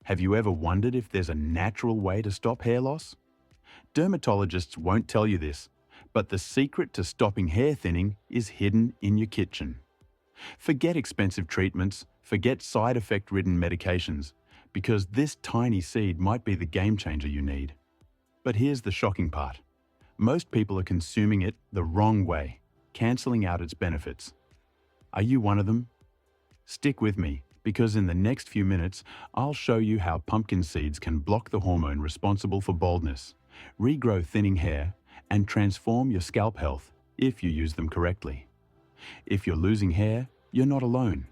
Have you ever wondered if there's a natural way to stop hair loss? Dermatologists won't tell you this, but the secret to stopping hair thinning is hidden in your kitchen. Forget expensive treatments, forget side effect-ridden medications, because this tiny seed might be the game changer you need. But here's the shocking part. Most people are consuming it the wrong way, cancelling out its benefits. Are you one of them? Stick with me, because in the next few minutes, I'll show you how pumpkin seeds can block the hormone responsible for baldness, regrow thinning hair, and transform your scalp health if you use them correctly. If you're losing hair, you're not alone.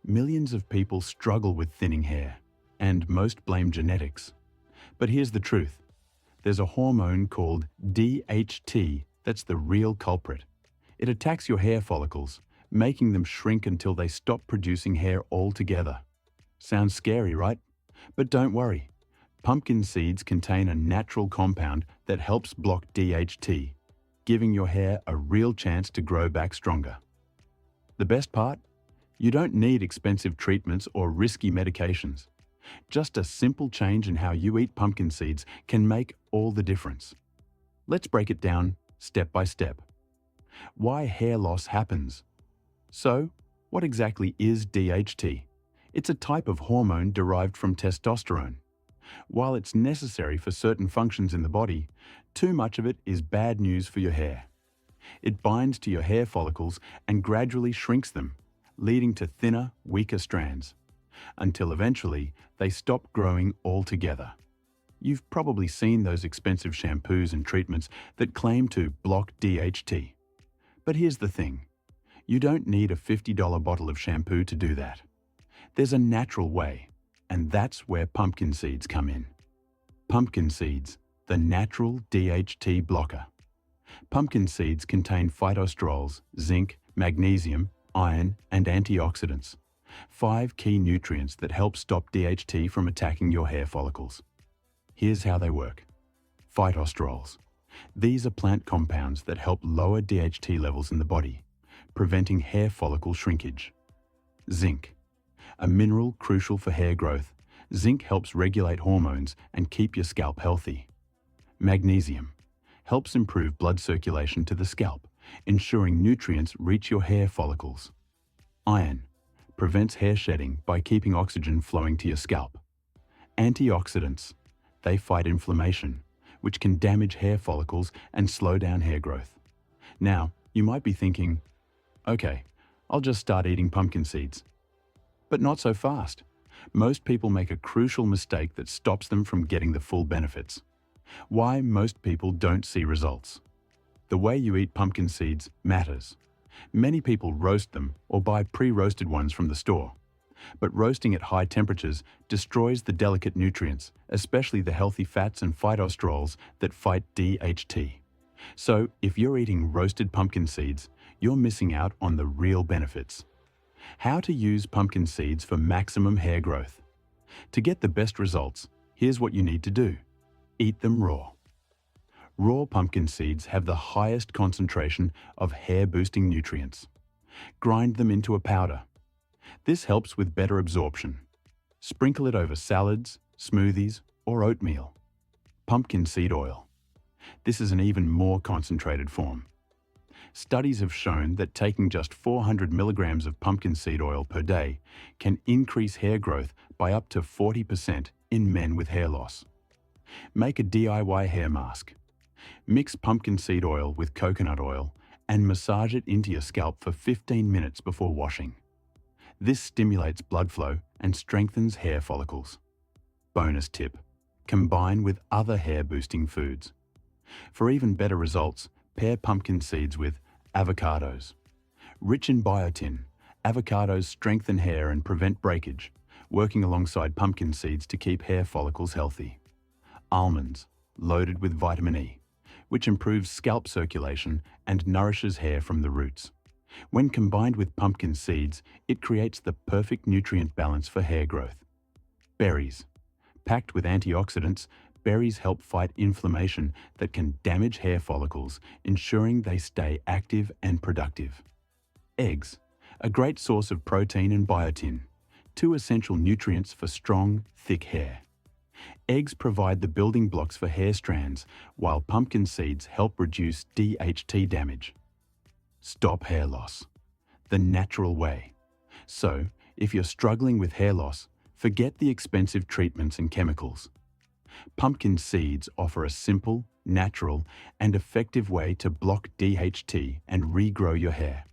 Millions of people struggle with thinning hair, and most blame genetics. But here's the truth. There's a hormone called DHT that's the real culprit. It attacks your hair follicles, making them shrink until they stop producing hair altogether. Sounds scary, right? But don't worry. Pumpkin seeds contain a natural compound that helps block DHT, giving your hair a real chance to grow back stronger. The best part? You don't need expensive treatments or risky medications. Just a simple change in how you eat pumpkin seeds can make all the difference. Let's break it down step by step. Why hair loss happens. So, what exactly is DHT? It's a type of hormone derived from testosterone. While it's necessary for certain functions in the body, too much of it is bad news for your hair. It binds to your hair follicles and gradually shrinks them, leading to thinner, weaker strands, until eventually they stop growing altogether. You've probably seen those expensive shampoos and treatments that claim to block DHT. But here's the thing. You don't need a $50 bottle of shampoo to do that. There's a natural way, and that's where pumpkin seeds come in. Pumpkin seeds, the natural DHT blocker. Pumpkin seeds contain phytosterols, zinc, magnesium, iron, and antioxidants. 5 key nutrients that help stop DHT from attacking your hair follicles. Here's how they work. Phytosterols. These are plant compounds that help lower DHT levels in the body, preventing hair follicle shrinkage. Zinc. A mineral crucial for hair growth, zinc helps regulate hormones and keep your scalp healthy. Magnesium. Helps improve blood circulation to the scalp, ensuring nutrients reach your hair follicles. Iron. Prevents hair shedding by keeping oxygen flowing to your scalp. Antioxidants. They fight inflammation, which can damage hair follicles and slow down hair growth. Now, you might be thinking, okay, I'll just start eating pumpkin seeds. But not so fast. Most people make a crucial mistake that stops them from getting the full benefits. Why most people don't see results. The way you eat pumpkin seeds matters. Many people roast them or buy pre-roasted ones from the store. But roasting at high temperatures destroys the delicate nutrients, especially the healthy fats and phytosterols that fight DHT. So, if you're eating roasted pumpkin seeds, you're missing out on the real benefits. How to use pumpkin seeds for maximum hair growth. To get the best results, here's what you need to do. Eat them raw. Raw pumpkin seeds have the highest concentration of hair-boosting nutrients. Grind them into a powder. This helps with better absorption. Sprinkle it over salads, smoothies, or oatmeal. Pumpkin seed oil. This is an even more concentrated form. Studies have shown that taking just 400 milligrams of pumpkin seed oil per day can increase hair growth by up to 40% in men with hair loss. Make a DIY hair mask. Mix pumpkin seed oil with coconut oil and massage it into your scalp for 15 minutes before washing. This stimulates blood flow and strengthens hair follicles. Bonus tip: combine with other hair-boosting foods. For even better results, pair pumpkin seeds with avocados. Rich in biotin, avocados strengthen hair and prevent breakage, working alongside pumpkin seeds to keep hair follicles healthy. Almonds, loaded with vitamin E, which improves scalp circulation and nourishes hair from the roots. When combined with pumpkin seeds, it creates the perfect nutrient balance for hair growth. Berries. Packed with antioxidants, berries help fight inflammation that can damage hair follicles, ensuring they stay active and productive. Eggs. A great source of protein and biotin. 2 essential nutrients for strong, thick hair. Eggs provide the building blocks for hair strands, while pumpkin seeds help reduce DHT damage. Stop hair loss the natural way. So, if you're struggling with hair loss, forget the expensive treatments and chemicals. Pumpkin seeds offer a simple, natural, and effective way to block DHT and regrow your hair.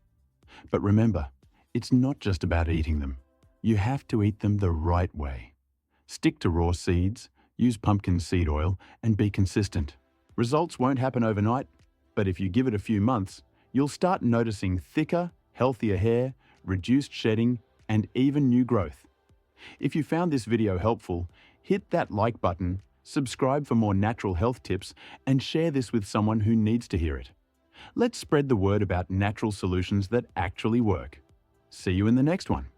But remember, it's not just about eating them. You have to eat them the right way. Stick to raw seeds, use pumpkin seed oil, and be consistent. Results won't happen overnight, but if you give it a few months, you'll start noticing thicker, healthier hair, reduced shedding, and even new growth. If you found this video helpful, hit that like button, subscribe for more natural health tips, and share this with someone who needs to hear it. Let's spread the word about natural solutions that actually work. See you in the next one.